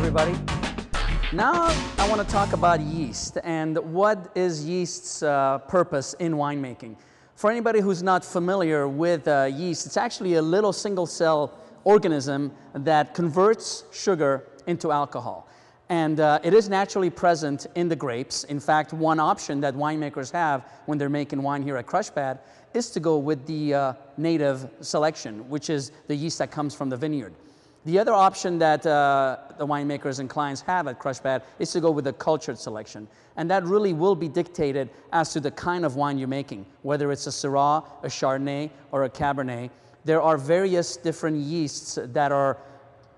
everybody. Now I want to talk about yeast and what is yeast's purpose in winemaking. For anybody who's not familiar with yeast, it's actually a little single-cell organism that converts sugar into alcohol. And it is naturally present in the grapes. In fact, one option that winemakers have when they're making wine here at Crushpad is to go with the native selection, which is the yeast that comes from the vineyard. The other option that the winemakers and clients have at Crushpad is to go with the cultured selection. And that really will be dictated as to the kind of wine you're making, whether it's a Syrah, a Chardonnay, or a Cabernet. There are various different yeasts that are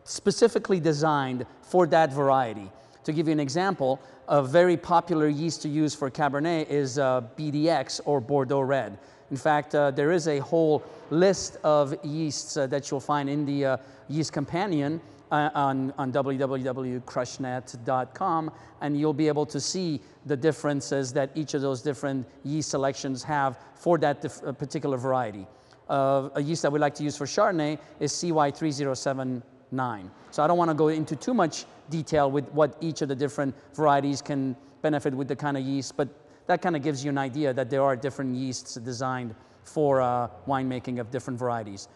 specifically designed for that variety. To give you an example, a very popular yeast to use for Cabernet is BDX, or Bordeaux Red. In fact, there is a whole list of yeasts that you'll find in the Yeast Companion on www.crushnet.com, and you'll be able to see the differences that each of those different yeast selections have for that particular variety. A yeast that we like to use for Chardonnay is CY3079. So I don't want to go into too much detail with what each of the different varieties can benefit with the kind of yeast, but that kind of gives you an idea that there are different yeasts designed for winemaking of different varieties.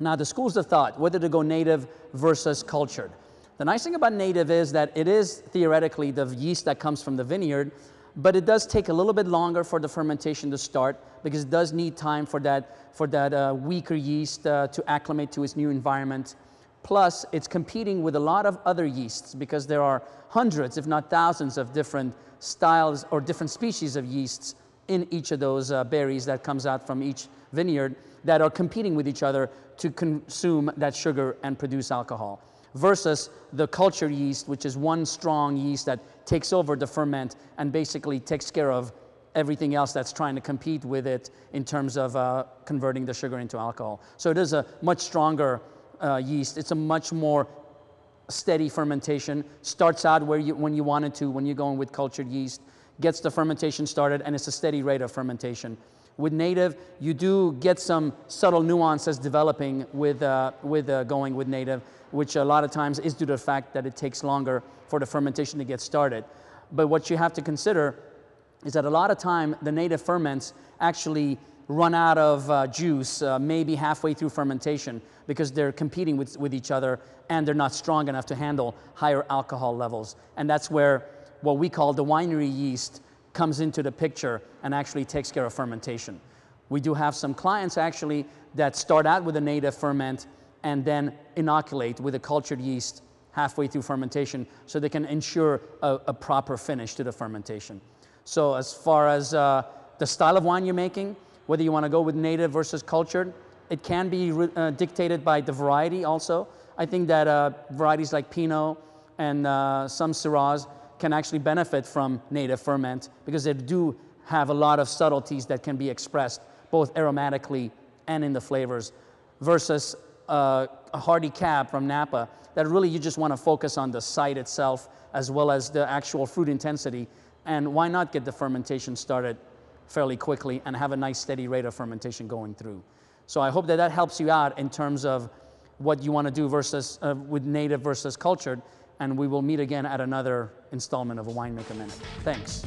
Now, the schools of thought, whether to go native versus cultured. The nice thing about native is that it is theoretically the yeast that comes from the vineyard, but it does take a little bit longer for the fermentation to start because it does need time for that weaker yeast to acclimate to its new environment. Plus, it's competing with a lot of other yeasts because there are hundreds, if not thousands, of different styles or different species of yeasts in each of those berries that comes out from each vineyard that are competing with each other to consume that sugar and produce alcohol, versus the cultured yeast, which is one strong yeast that takes over the ferment and basically takes care of everything else that's trying to compete with it in terms of converting the sugar into alcohol. So it is a much stronger yeast. It's a much more steady fermentation. Starts out when you want it to, when you're going with cultured yeast, gets the fermentation started, and it's a steady rate of fermentation. With native, you do get some subtle nuances developing with going with native, which a lot of times is due to the fact that it takes longer for the fermentation to get started. But what you have to consider is that a lot of time the native ferments actually run out of juice maybe halfway through fermentation because they're competing with each other and they're not strong enough to handle higher alcohol levels. And that's where what we call the winery yeast comes into the picture and actually takes care of fermentation. We do have some clients actually that start out with a native ferment and then inoculate with a cultured yeast halfway through fermentation so they can ensure a proper finish to the fermentation. So as far as the style of wine you're making, whether you want to go with native versus cultured, it can be dictated by the variety also. I think that varieties like Pinot and some Syrahs can actually benefit from native ferment because they do have a lot of subtleties that can be expressed both aromatically and in the flavors, versus a hardy cab from Napa that really you just want to focus on the site itself as well as the actual fruit intensity. And why not get the fermentation started fairly quickly and have a nice steady rate of fermentation going through. So I hope that that helps you out in terms of what you want to do versus with native versus cultured, and we will meet again at another installment of A Winemaker Minute. Thanks.